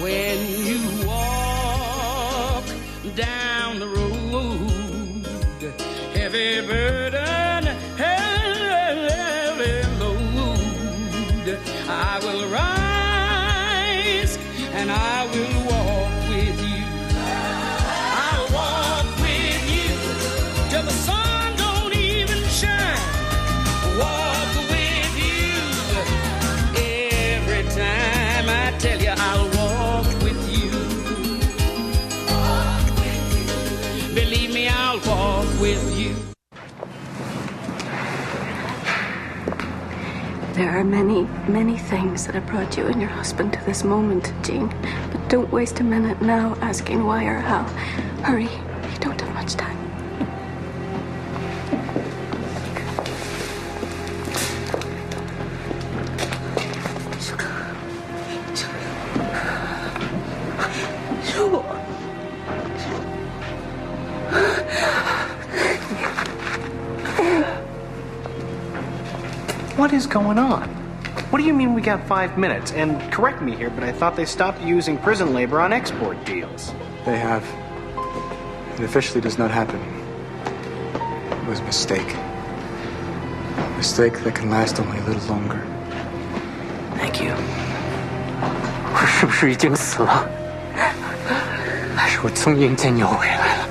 when you walk down the road, heavy burden, heavy load, I will rise and I will walk with you. I'll walk with you till the sun don't even shine. Walk with you every time. I tell you, I'll walk with you. Walk with you. Believe me, I'll walk with you. There are many, many things that have brought you and your husband to this moment, Jean. But don't waste a minute now asking why or how. Hurry, you don't have much time. What is going on? What do you mean we got 5 minutes? And correct me here, but I thought they stopped using prison labor on export deals. They have. It officially does not happen. It was a mistake. A mistake that can last only a little longer. Thank you. 我是不是已经死了？还是我从阴间又回来了？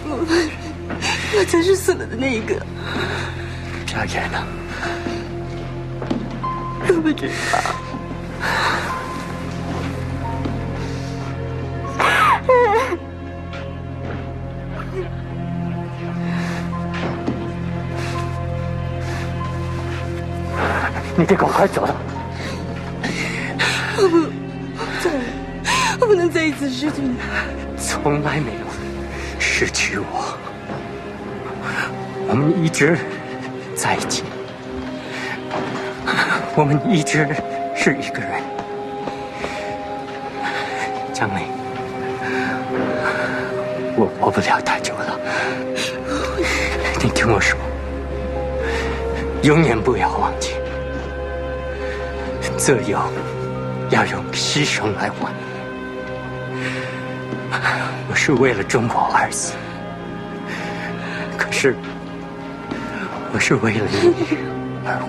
我才是死了的那一个。家人呢？我不知道。你得赶快走了。我不能再一次失去你。从来没有失去我，我们一直在一起，我们一直是一个人。江磊，我活不了太久了，你听我说，永远不要忘记，自由要用牺牲来换。我是为了中国而死，可是我是为了你而活。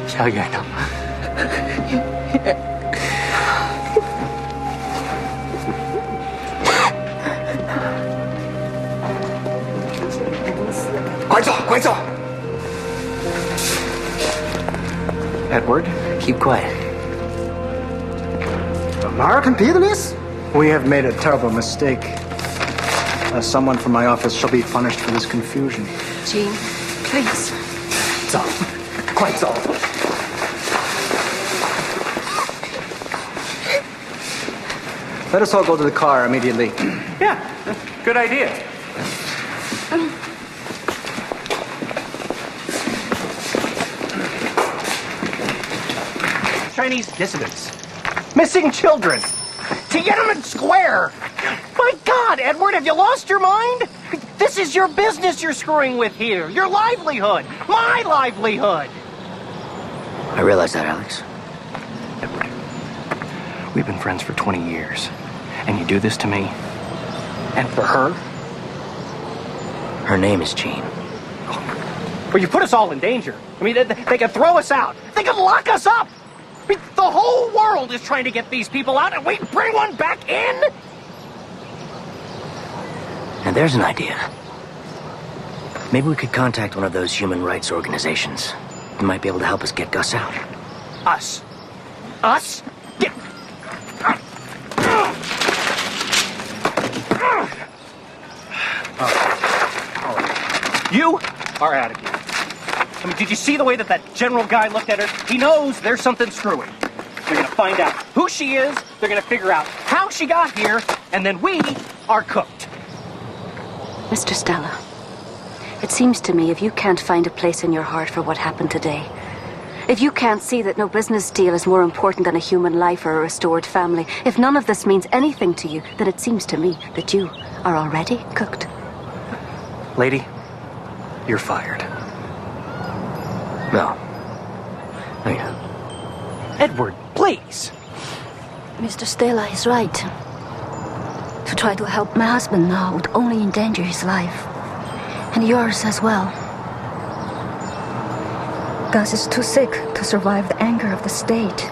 小远呢？快走，快走 Edward? Keep quiet. American Peerless? We have made a terrible mistake. Someone from my office shall be punished for this confusion. Jean, please. 走，快走！ Let us all go to the car immediately. Yeah, good idea. Chinese dissidents. Missing children. Tiananmen Square. My God, Edward, have you lost your mind? This is your business you're screwing with here. Your livelihood. My livelihood. I realize that, Alex. Edward, we've been friends for 20 years. And you do this to me? And for her? Her name is Jean. Well, you put us all in danger. I mean, they could throw us out. They could lock us up. I mean, the whole world is trying to get these people out, and we bring one back in? And there's an idea. Maybe we could contact one of those human rights organizations. They might be able to help us get Gus out. Us? Us? Get... All right. You are out of here. I mean, did you see the way that general guy looked at her? He knows there's something screwy. They're gonna find out who she is, they're gonna figure out how she got here, and then we are cooked. Mr. Stella, it seems to me if you can't find a place in your heart for what happened today, if you can't see that no business deal is more important than a human life or a restored family, if none of this means anything to you, then it seems to me that you are already cooked. Lady, you're fired. No. I mean, Edward, please. Mr. Stella is right. To try to help my husband now would only endanger his life. And yours as well. Gus is too sick to survive the anger of the state.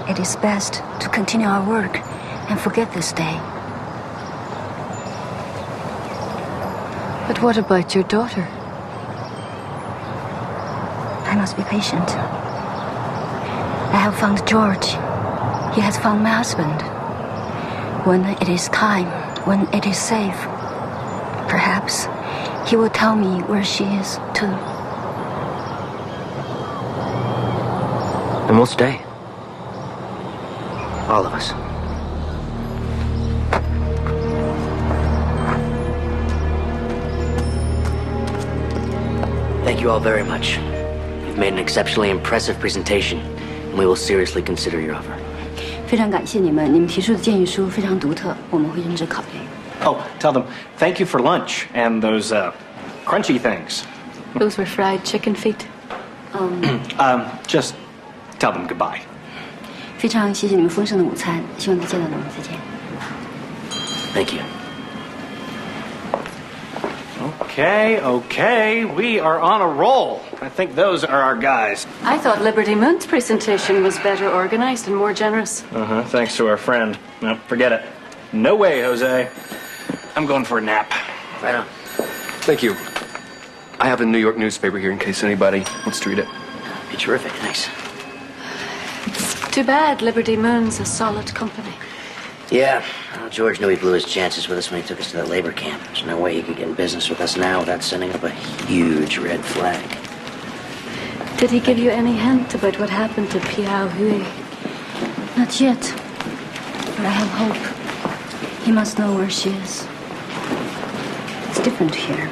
It is best to continue our work and forget this day. But what about your daughter? I must be patient. I have found George. He has found my husband. When it is time, when it is safe, perhaps he will tell me where she is, too. And we'll stay. All of us. Thank you all very much. You've made an exceptionally impressive presentation, and we will seriously consider your offer. 非常感谢你们，你们提出的建议书非常独特，我们会认真考虑。 Oh, tell them thank you for lunch and those crunchy things. Those were fried chicken feet. Just tell them goodbye. 非常谢谢你们丰盛的午餐，希望再见到你们，再见。 Thank you. Okay, we are on a roll. I think those are our guys. I thought Liberty Moon's presentation was better organized and more generous. Thanks to our friend. No, forget it. No way, Jose. I'm going for a nap. Right on. Thank you. I have a New York newspaper here in case anybody wants to read it. Be terrific. Thanks. It's too bad Liberty Moon's a solid company. Yeah, well, George knew he blew his chances with us when he took us to that labor camp. There's no way he could get in business with us now without sending up a huge red flag. Did he give you any hint about what happened to Piao Hui? Not yet, but I have hope. He must know where she is. It's different here.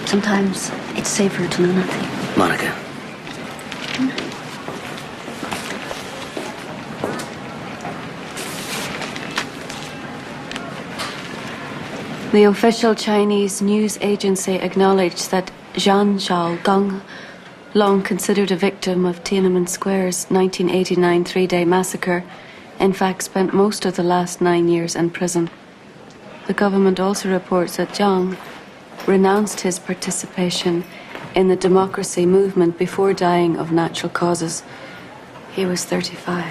Sometimes it's safer to know nothing. Monica. The official Chinese news agency acknowledged that Zhang Xiaogang, long considered a victim of Tiananmen Square's 1989 three-day massacre, in fact spent most of the last 9 years in prison. The government also reports that Zhang renounced his participation in the democracy movement before dying of natural causes. He was 35.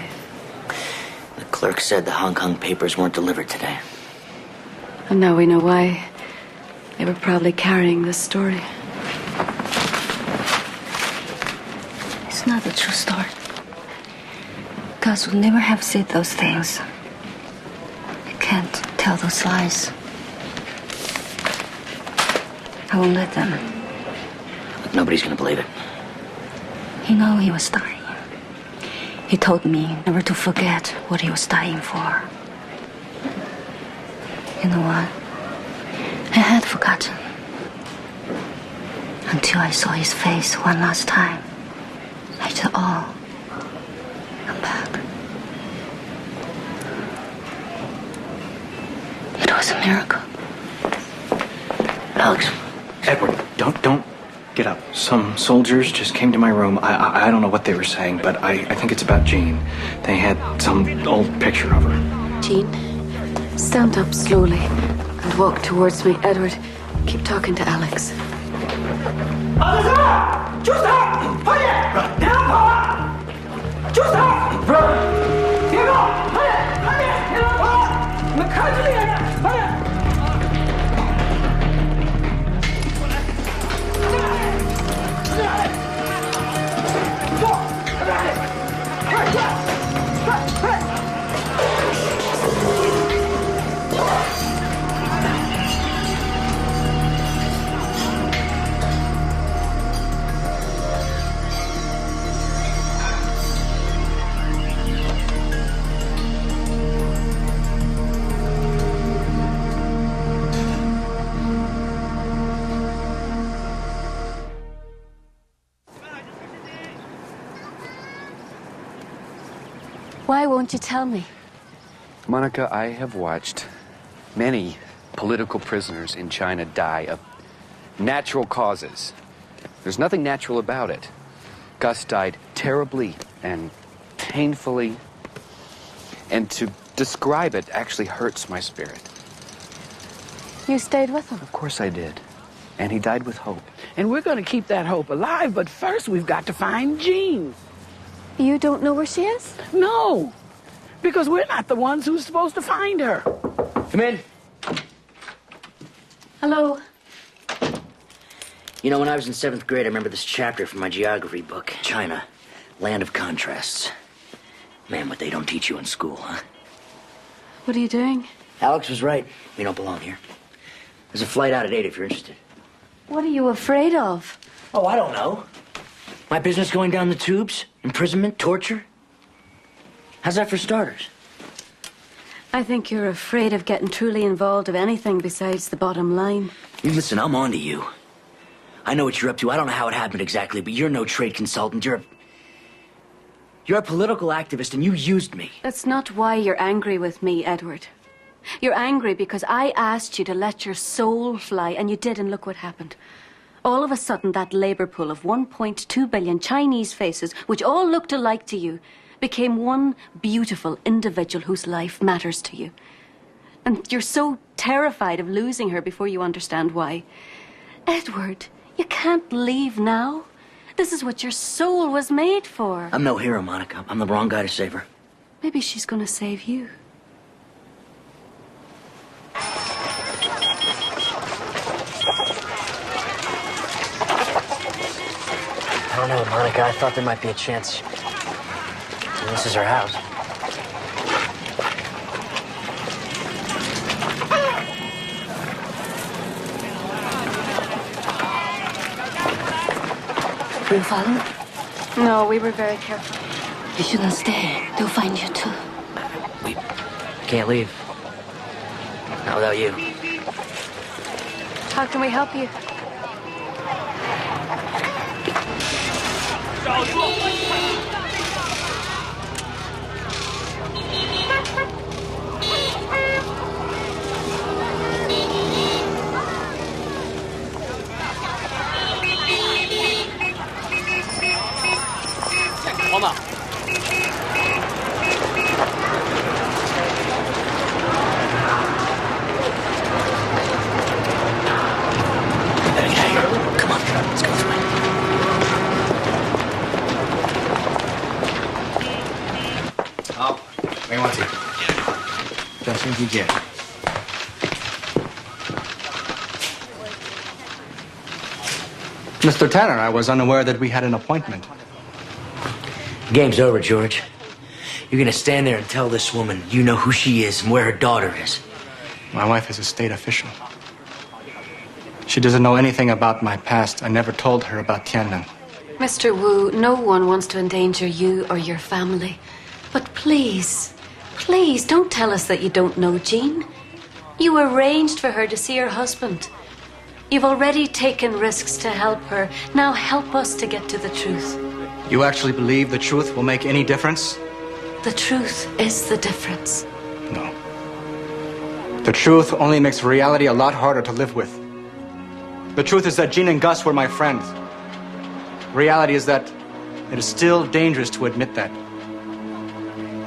The clerk said the Hong Kong papers weren't delivered today. And now we know why. They were probably carrying this story. It's not the true story. Gus would never have said those things. I can't tell those lies. I won't let them. But nobody's gonna believe it. He knew he was dying. He told me never to forget what he was dying for. You know what? I had forgotten. Until I saw his face one last time. After all, I'm back. It was a miracle. Alex. Edward, don't get up. Some soldiers just came to my room. I don't know what they were saying, but I think it's about Jean. They had some old picture of her. Jean, stand up slowly and walk towards me. Edward, keep talking to Alex. Why won't you tell me? Monica, I have watched many political prisoners in China die of natural causes. There's nothing natural about it. Gus died terribly and painfully. And to describe it actually hurts my spirit. You stayed with him? Of course I did. And he died with hope. And we're going to keep that hope alive, but first we've got to find Jean. You don't know where she is? No, because we're not the ones who's supposed to find her. Come in. Hello. You know, when I was in 7th grade, I remember this chapter from my geography book. China, land of contrasts. Man, what they don't teach you in school, huh? What are you doing? Alex was right. We don't belong here. There's a flight out at 8 if you're interested. What are you afraid of? Oh, I don't know. My business going down the tubes? Imprisonment? Torture? How's that for starters? I think you're afraid of getting truly involved of anything besides the bottom line. You listen, I'm on to you. I know what you're up to. I don't know how it happened exactly, but you're no trade consultant. You're a political activist, and you used me. That's not why you're angry with me, Edward. You're angry because I asked you to let your soul fly, and you did, and look what happened. All of a sudden, that labor pool of 1.2 billion Chinese faces, which all looked alike to you, became one beautiful individual whose life matters to you. And you're so terrified of losing her before you understand why. Edward, you can't leave now. This is what your soul was made for. I'm no hero, Monica. I'm the wrong guy to save her. Maybe she's going to save you. I don't know, Monica. I thought there might be a chance. This is her house. Were you followed? No, we were very careful. You shouldn't stay. They'll find you too. We can't leave. Not without you. How can we help you? Hold on. Come on, let's go this way.好，没问题。小心体检。Mr. Tanner, I was unaware that we had an appointment. Game's over, George. You're gonna stand there and tell this woman you know who she is and where her daughter is. My wife is a state official. She doesn't know anything about my past. I never told her about Tiannan. Mr. Wu, no one wants to endanger you or your family. But please, please don't tell us that you don't know Jean. You arranged for her to see her husband. You've already taken risks to help her. Now help us to get to the truth. You actually believe the truth will make any difference? The truth is the difference. No. The truth only makes reality a lot harder to live with. The truth is that Jean and Gus were my friends. Reality is that it is still dangerous to admit that.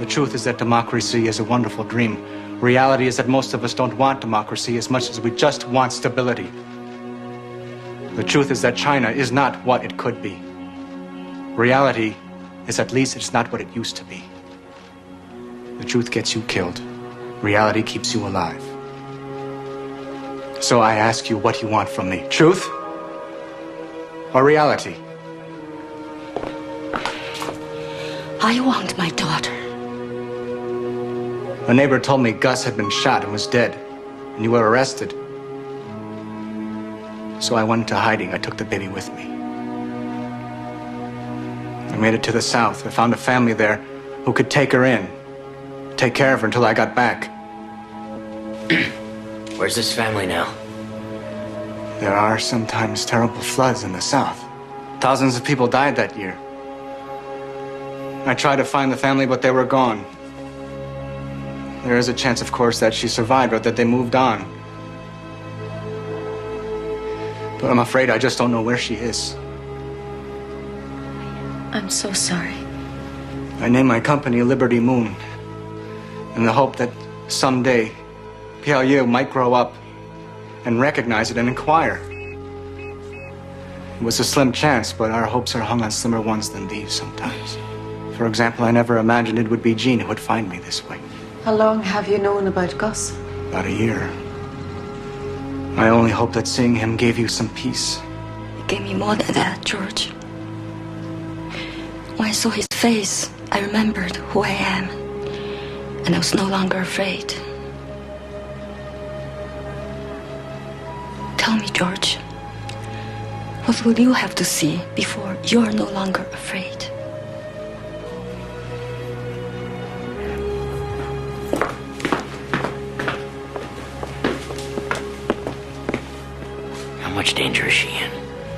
The truth is that democracy is a wonderful dream. Reality is that most of us don't want democracy as much as we just want stability. The truth is that China is not what it could be. Reality is at least it's not what it used to be. The truth gets you killed. Reality keeps you alive. So I ask you what you want from me. Truth or reality? I want my daughter. A neighbor told me Gus had been shot and was dead, and you were arrested. So I went into hiding. I took the baby with me. I made it to the south. I found a family there who could take her in, take care of her until I got back. Where's this family now? There are sometimes terrible floods in the south. Thousands of people died that year. I tried to find the family, but they were gone. There is a chance, of course, that she survived or that they moved on. But I'm afraid I just don't know where she is. I'm so sorry. I named my company Liberty Moon. in the hope that someday Piao might grow up and recognize it and inquire. It was a slim chance, but our hopes are hung on slimmer ones than these sometimes. For example, I never imagined it would be Jean who would find me this way. How long have you known about Gus? About a year. I only hope that seeing him gave you some peace. It gave me more than that, George. When I saw his face, I remembered who I am, and I was no longer afraid. Tell me, George, what will you have to see before you're no longer afraid? How much danger is she in?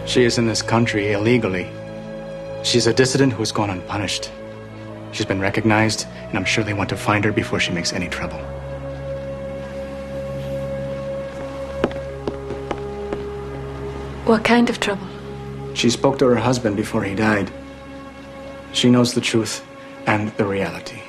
She is in this country illegally. She's a dissident who has gone unpunished. She's been recognized, and I'm sure they want to find her before she makes any trouble. What kind of trouble? She spoke to her husband before he died. She knows the truth and the reality.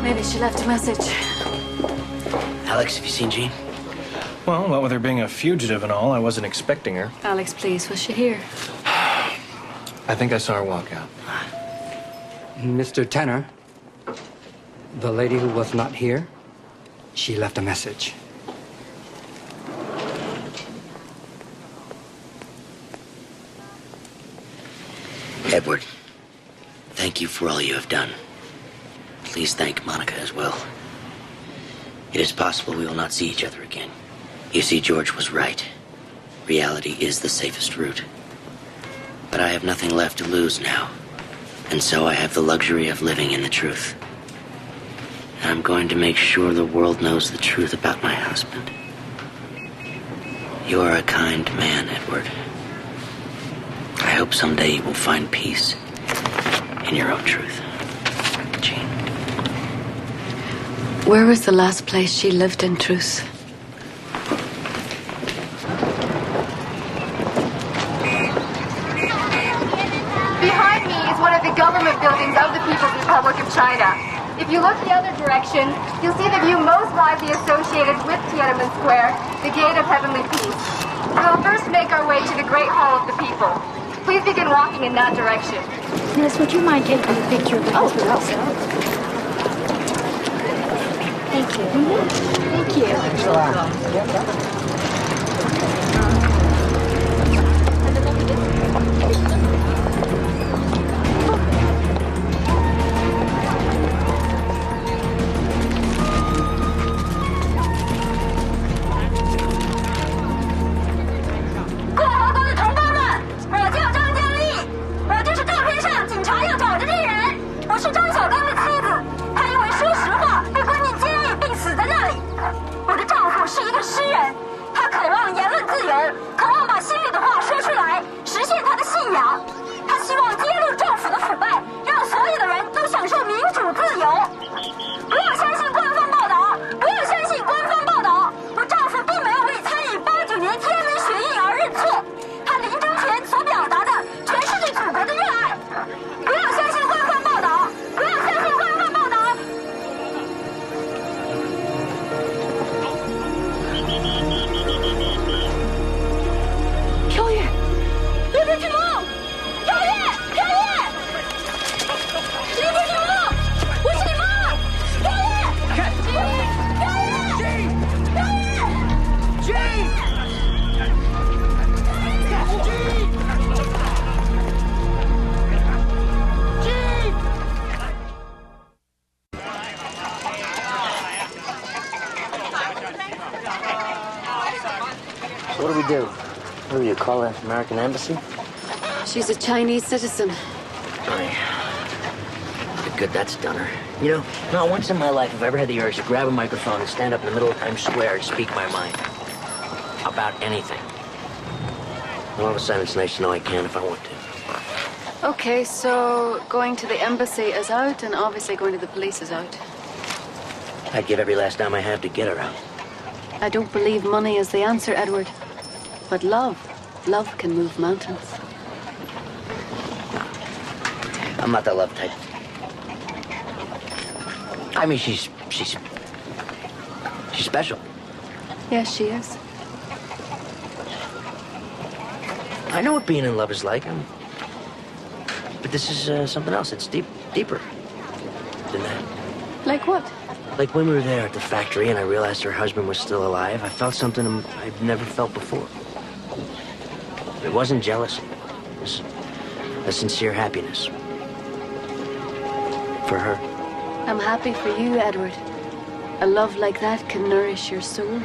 Maybe she left a message. Alex, have you seen Jean? Well, what with her being a fugitive and all, I wasn't expecting her. Alex, please, was she here? I think I saw her walk out. Mr. Tanner, the lady who was not here, she left a message. Edward, thank you for all you have done. Please thank Monica as well. It is possible we will not see each other again. You see, George was right. Reality is the safest route. But I have nothing left to lose now. And so I have the luxury of living in the truth. And I'm going to make sure the world knows the truth about my husband. You are a kind man, Edward. I hope someday you will find peace in your own truth. Jean. Where was the last place she lived in truth? Behind me is one of the government buildings of the People's Republic of China. If you look the other direction, you'll see the view most widely associated with Tiananmen Square, the Gate of Heavenly Peace. We'll first make our way to the Great Hall of the People. Please begin walking in that direction. Miss, would you mind taking a picture of the husband also? Thank you. Thank you. What do we do? What do you call it? American Embassy? She's a Chinese citizen. Good, that's done her. You know, not once in my life have I ever had the urge to grab a microphone and stand up in the middle of Times Square and speak my mind. About anything. And all of a sudden, it's nice to know I can if I want to. Okay, so going to the embassy is out, and obviously going to the police is out. I'd give every last dime I have to get her out. I don't believe money is the answer, Edward. But love can move mountains. I'm not that love type. I mean, she's special. Yes, she is. I know what being in love is like. But this is something else. It's deeper than that. Like what? Like when we were there at the factory and I realized her husband was still alive, I felt something I'd never felt before. It wasn't jealousy. It was a sincere happiness. For her. I'm happy for you, Edward. A love like that can nourish your soul.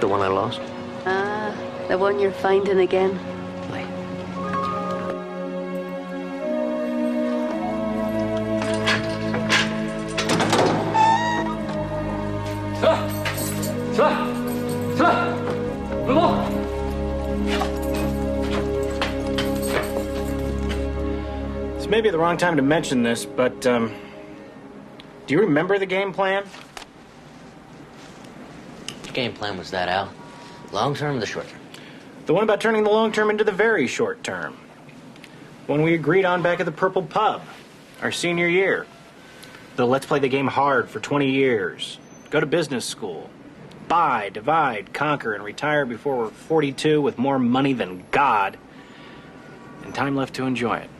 The one I lost? Ah, the one you're finding again. This may be the wrong time to mention this, but, do you remember the game plan? Which game plan was that, Al? Long term or the short term? The one about turning the long term into the very short term. One we agreed on back at the Purple Pub, our senior year. The let's play the game hard for 20 years. Go to business school. Buy, divide, conquer, and retire before we're 42 with more money than God. And time left to enjoy it.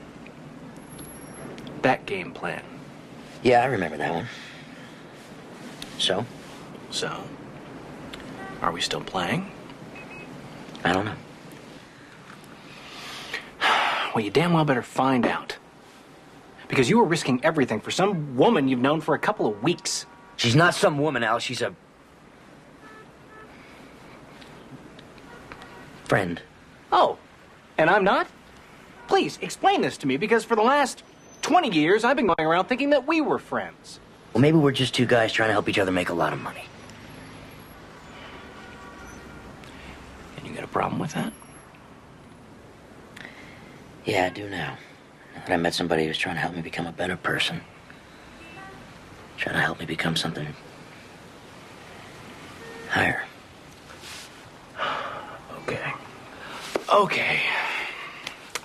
That game plan. Yeah, I remember that one. So? So? Are we still playing? I don't know. Well, you damn well better find out. Because you were risking everything for some woman you've known for a couple of weeks. She's not some woman, Al. She's a... friend. Oh, and I'm not? Please, explain this to me, because for the last 20 years, I've been going around thinking that we were friends. Well, maybe we're just two guys trying to help each other make a lot of money. And you got a problem with that? Yeah, I do now. That I met somebody who's trying to help me become a better person. Trying to help me become something higher. Okay.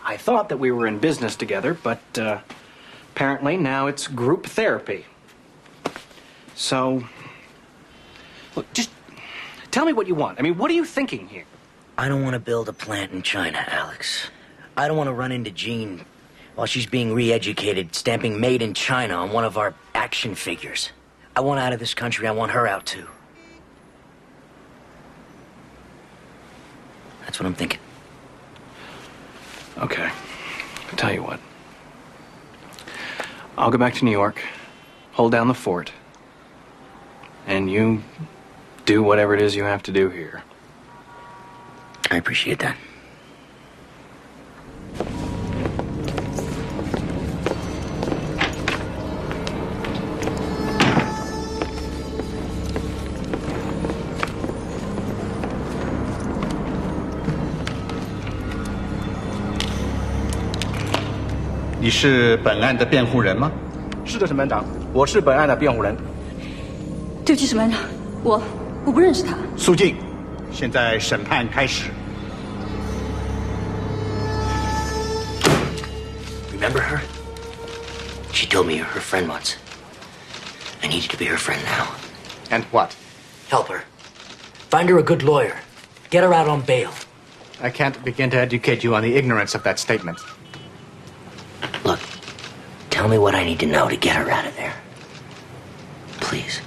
I thought that we were in business together, but apparently now it's group therapy. So, look, just tell me what you want. I mean, what are you thinking here? I don't want to build a plant in China, Alex. I don't want to run into Jean while she's being re-educated, stamping made in China on one of our action figures. I want out of this country. I want her out, too. That's what I'm thinking. Okay. I'll tell you what. I'll go back to New York, hold down the fort, and you do whatever it is you have to do here. I appreciate that.你是本案的辩护人吗？是的，审判长，我是本案的辩护人。对不起，审判长，我不认识他。肃静，现在审判开始。Remember her? She told me you're her friend once. I need you to be her friend now. And what? Help her. Find her a good lawyer. Get her out on bail. I can't begin to educate you on the ignorance of that statement. Look, tell me what I need to know to get her out of there. Please.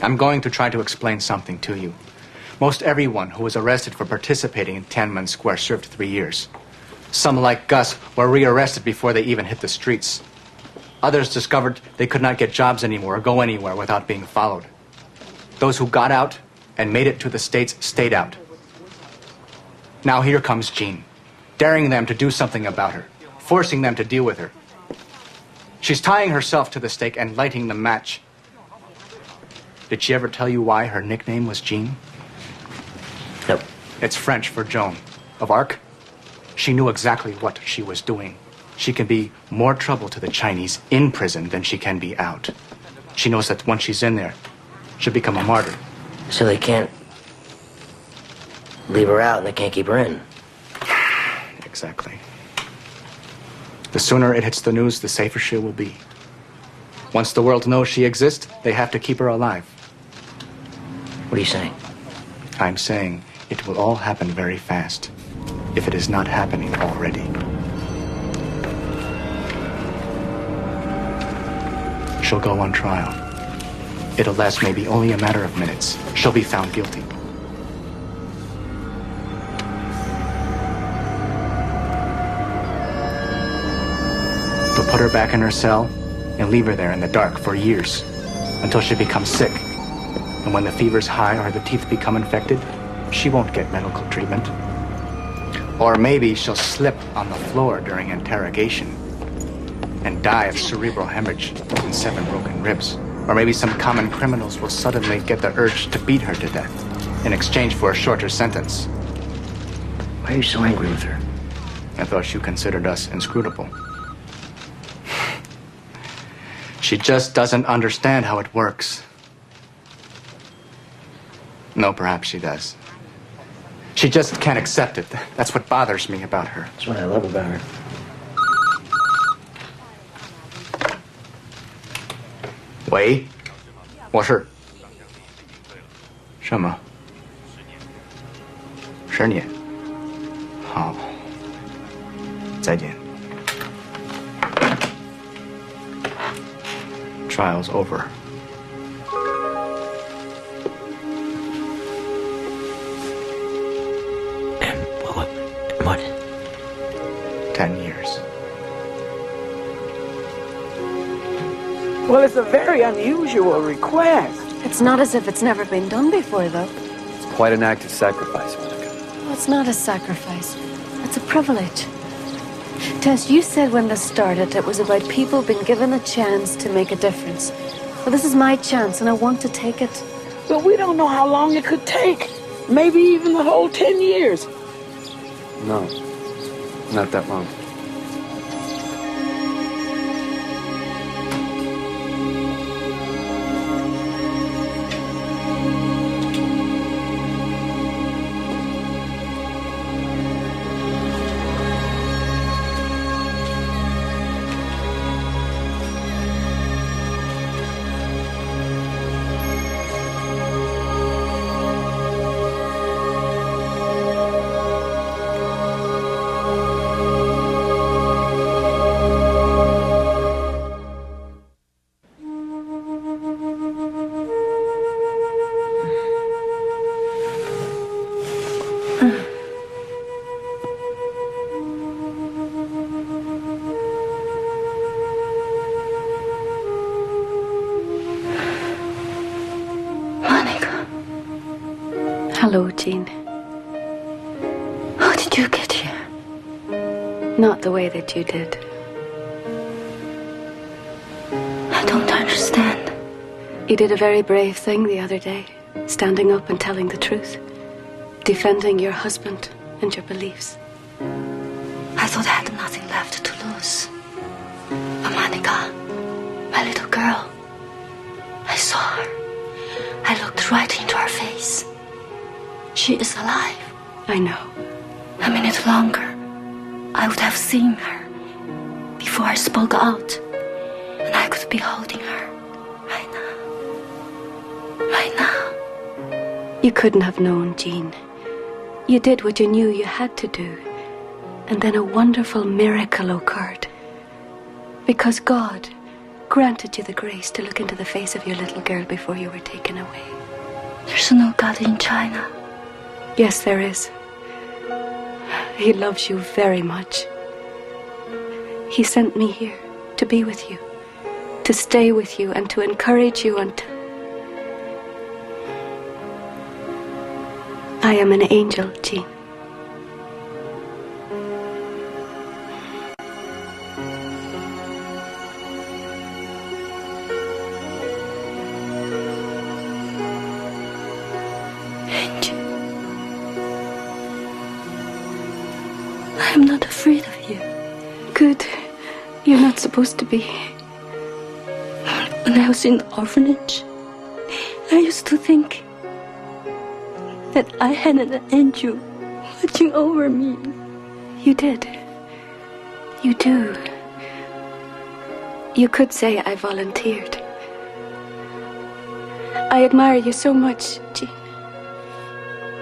I'm going to try to explain something to you. Most everyone who was arrested for participating in Tiananmen Square served 3 years. Some, like Gus, were rearrested before they even hit the streets. Others discovered they could not get jobs anymore or go anywhere without being followed. Those who got out and made it to the States, stayed out. Now here comes Jean, daring them to do something about her, forcing them to deal with her. She's tying herself to the stake and lighting the match. Did she ever tell you why her nickname was Jean? Nope. It's French for Joan. Of Arc? She knew exactly what she was doing. She can be more trouble to the Chinese in prison than she can be out. She knows that once she's in there, she'll become a martyr. So they can't leave her out and they can't keep her in. Exactly. The sooner it hits the news, the safer she will be. Once the world knows she exists, they have to keep her alive. What are you saying? I'm saying it will all happen very fast, if it is not happening already. She'll go on trial. It'll last maybe only a matter of minutes. She'll be found guilty. They'll put her back in her cell and leave her there in the dark for years, until she becomes sick. And when the fever's high or the teeth become infected, she won't get medical treatment. Or maybe she'll slip on the floor during interrogation and die of cerebral hemorrhage and 7 broken ribs. Or maybe some common criminals will suddenly get the urge to beat her to death in exchange for a shorter sentence. Why are you so angry with her? I thought you considered us inscrutable. She just doesn't understand how it works. No, perhaps she does. She just can't accept it. That's what bothers me about her. That's what I love about her. Wei, 我是。什么？10年。好，再见。Trial's over. What? 10 years. Well, it's a very unusual request. It's not as if it's never been done before, though. It's quite an act of sacrifice, Monica. Well, it's not a sacrifice. It's a privilege. Tess, you said when this started it was about people being given a chance to make a difference. Well, this is my chance, and I want to take it. But we don't know how long it could take. Maybe even the whole 10 years. No, not that long. Hello, Jean. How did you get here? Not the way that you did. I don't understand. You did a very brave thing the other day, standing up and telling the truth, defending your husband and your beliefs. I thought I had nothing left to lose. But Monica, my little girl, I saw her. I looked right into her face. She is alive. I know. A minute longer, I would have seen her before I spoke out, and I could be holding her right now. Right now. You couldn't have known, Jean. You did what you knew you had to do, and then a wonderful miracle occurred. Because God granted you the grace to look into the face of your little girl before you were taken away. There's no God in China. Yes, there is. He loves you very much. He sent me here to be with you, to stay with you, and to encourage you until... I am an angel, Jean. I'm not afraid of you. Good. You're not supposed to be. When I was in the orphanage, I used to think that I had an angel watching over me. You did. You do. You could say I volunteered. I admire you so much, Jean.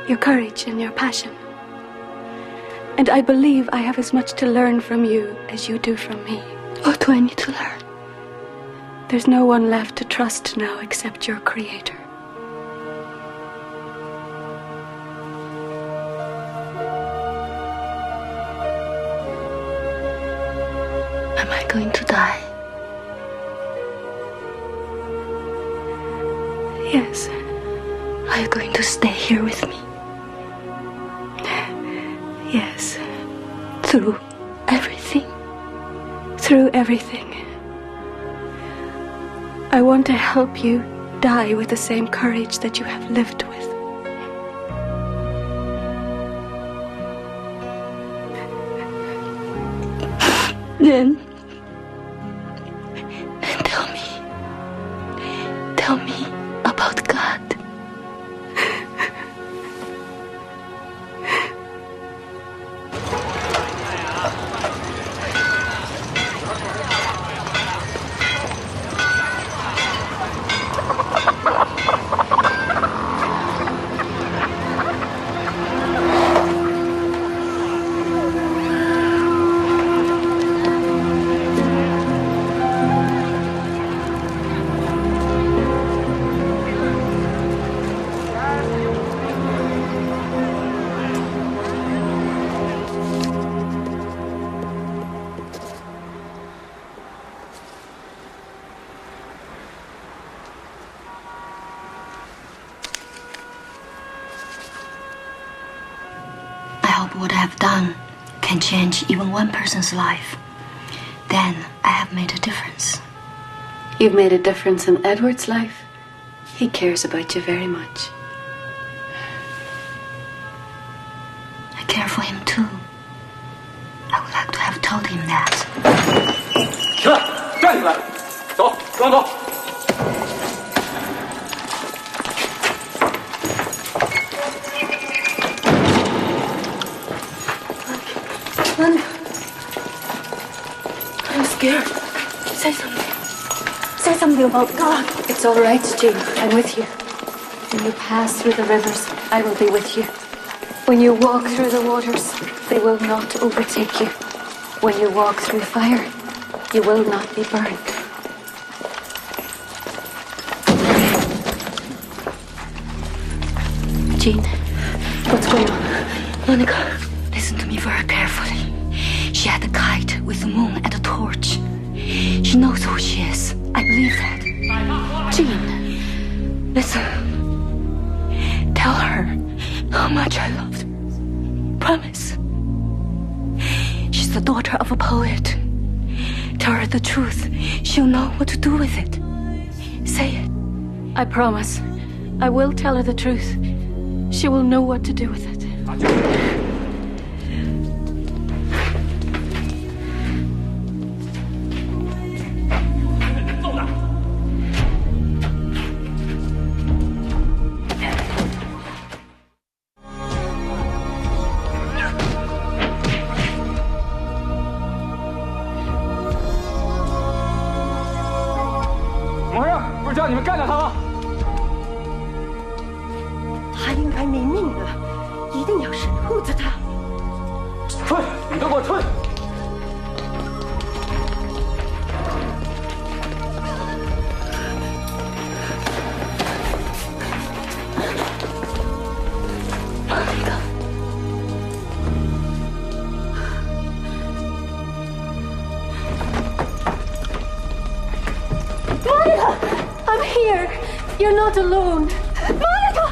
Your courage and your passion. And I believe I have as much to learn from you as you do from me. What do I need to learn? There's no one left to trust now except your Creator. Am I going to die? Yes. Are you going to stay here with me? Yes. Through everything? Through everything. I want to help you die with the same courage that you have lived with. Then tell me about God. What I have done can change even one person's life. Then I have made a difference. You've made a difference in Edward's life. He cares about you very much. I care for him too. I would like to have told him that. 行了，站起来，走，跟我走。 I'm scared. Say something. Say something about God. It's all right, Jean. I'm with you. When you pass through the rivers, I will be with you. When you walk through the waters, they will not overtake you. When you walk through fire, you will not be burned. Jean, what's going on? Monica, listen to me very carefully. She had a kite with the moon and a torch. She knows who she is. I believe that. Jean, listen. Tell her how much I loved her. Promise. She's the daughter of a poet. Tell her the truth. She'll know what to do with it. Say it. I promise. I will tell her the truth. She will know what to do with it. I'm here. You're not alone. Monica!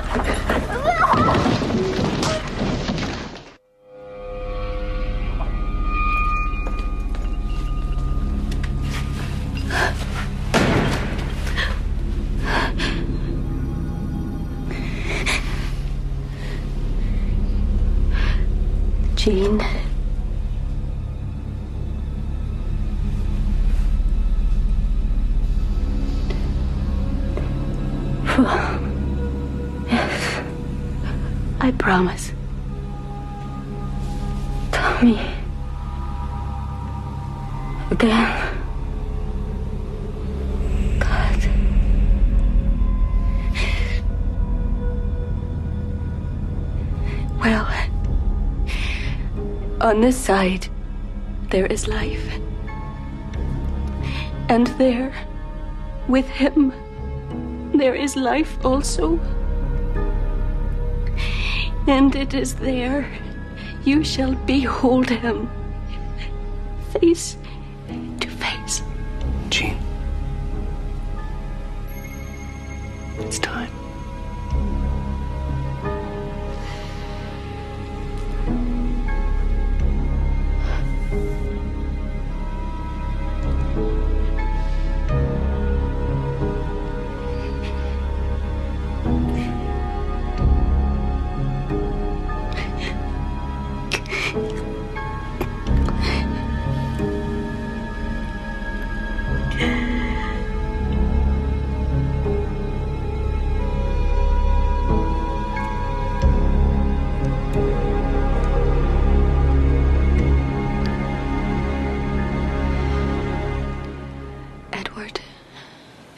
Jean. Yes. I promise. Tell me. Again. God. Well, on this side, there is life. And there, with him, there is life also. And it is there you shall behold him face to face. Jean. It's time.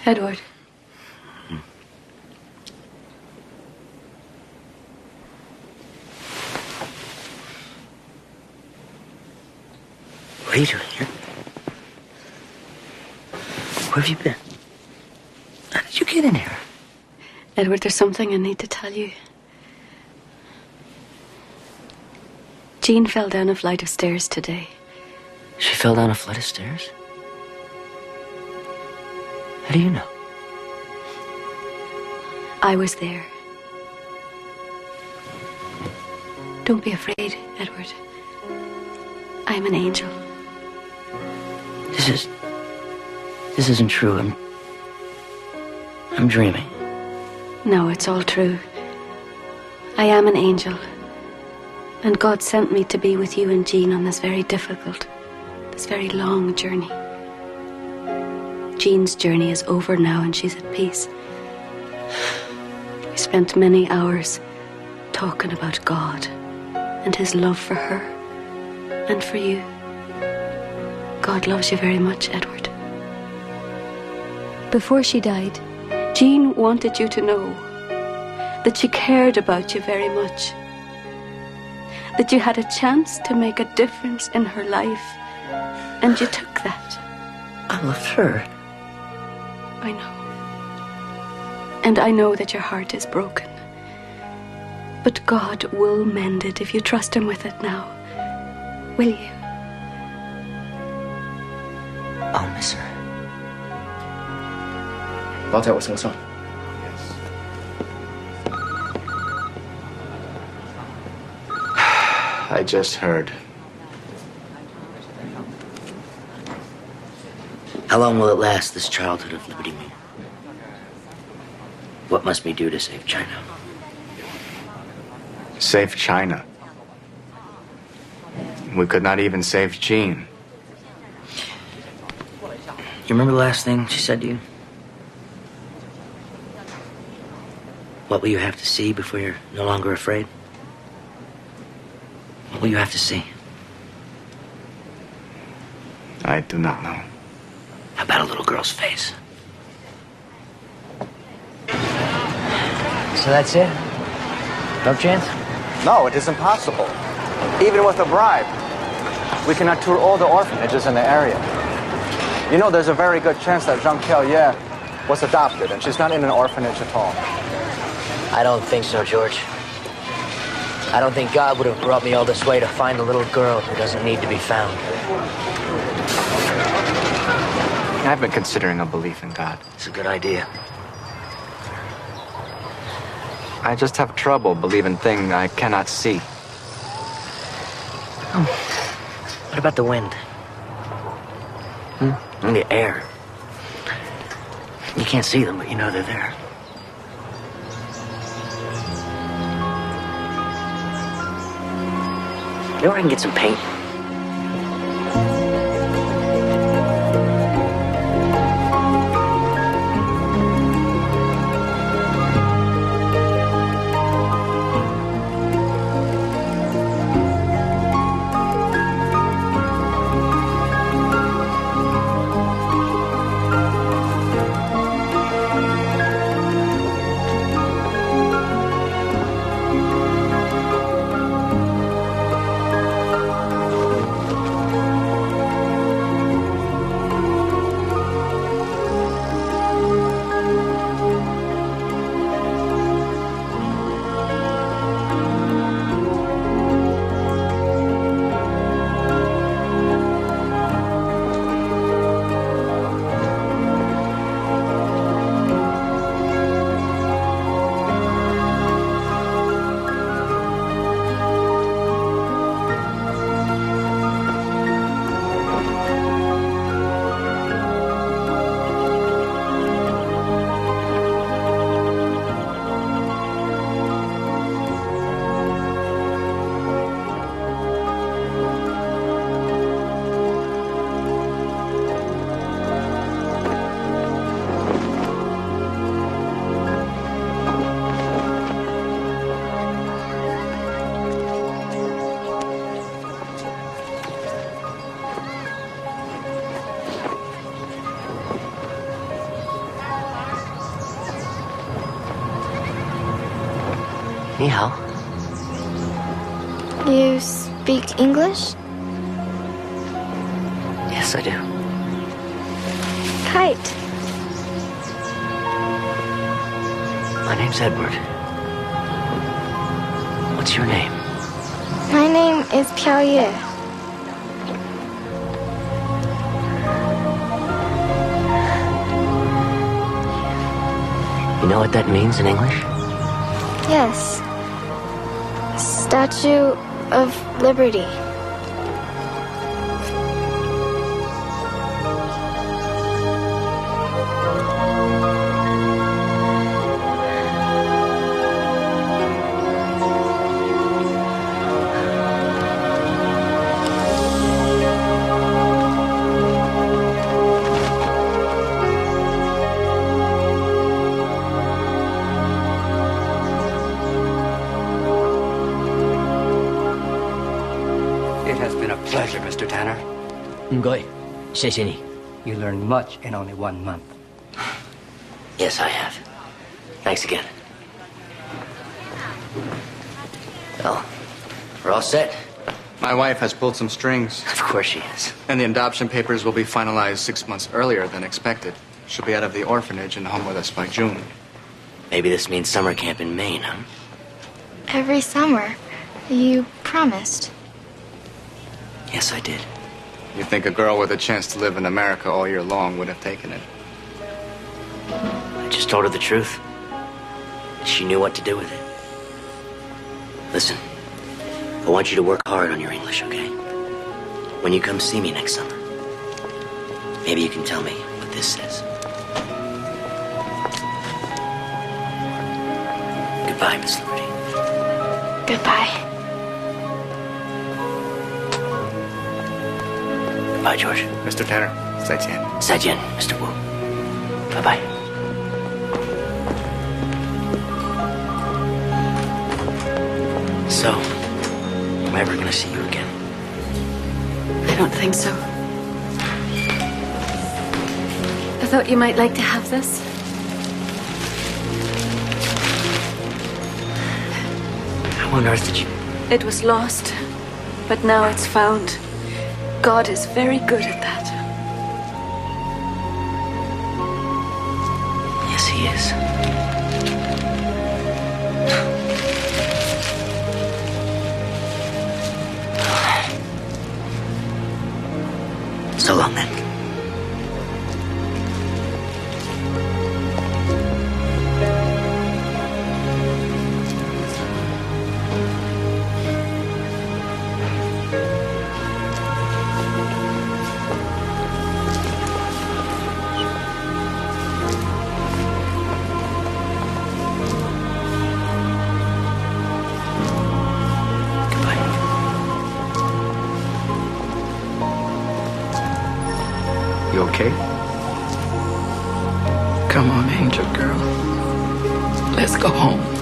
Edward. What are you doing here? Where have you been? How did you get in here? Edward, there's something I need to tell you. Jean fell down a flight of stairs today. She fell down a flight of stairs? How do you know? I was there. Don't be afraid, Edward. I'm an angel. This isn't true. I'm dreaming. No, it's all true. I am an angel. And God sent me to be with you and Jean on this very difficult, this very long journey. Jean's journey is over now and she's at peace. We spent many hours talking about God and his love for her and for you. God loves you very much, Edward. Before she died, Jean wanted you to know that she cared about you very much. That you had a chance to make a difference in her life, and you took that. I loved her. I know. And I know that your heart is broken. But God will mend it if you trust him with it now. Will you? I'll miss her. 包在我身上。 I just heard. How long will it last, this childhood of Liberty Moon? What must we do to save China? Save China. We could not even save Jean. You remember the last thing she said to you? What will you have to see before you're no longer afraid? What will you have to see? I do not know. How about a little girl's face? So that's it? No chance? No, it is impossible. Even with a bribe. We cannot tour all the orphanages in the area. You know, there's a very good chance that Zhang Qiaoye was adopted, and she's not in an orphanage at all. I don't think so, George. I don't think God would have brought me all this way to find a little girl who doesn't need to be found. I've been considering a belief in God. It's a good idea. I just have trouble believing things I cannot see. What about the wind? And the air? You can't see them, but you know they're there. You know where I can get some paint? Ni hao. You speak English? Yes, I do. Kite. My name's Edward. What's your name? My name is Piao Ye. You know what that means in English? Yes. Statue of Liberty. Pleasure, Mr. Tanner. You learned much in only 1 month. Yes, I have. Thanks again. Well, we're all set. My wife has pulled some strings. Of course she is. And the adoption papers will be finalized 6 months earlier than expected. She'll be out of the orphanage and home with us by June. Maybe this means summer camp in Maine, huh? Every summer. You promised. Yes, I did. You think a girl with a chance to live in America all year long would have taken it? I just told her the truth. She knew what to do with it. Listen, I want you to work hard on your English, okay? When you come see me next summer, maybe you can tell me what this says. Goodbye, Miss Liberty. Goodbye. Bye, George. Mr. Tanner, 再见. 再见, Mr. Wu. Bye-bye. So, am I ever gonna see you again? I don't think so. I thought you might like to have this. How on earth did you... It was lost, but now it's found. God is very good at that. Yes, he is. So long, then. okay? Come on, angel girl. Let's go home.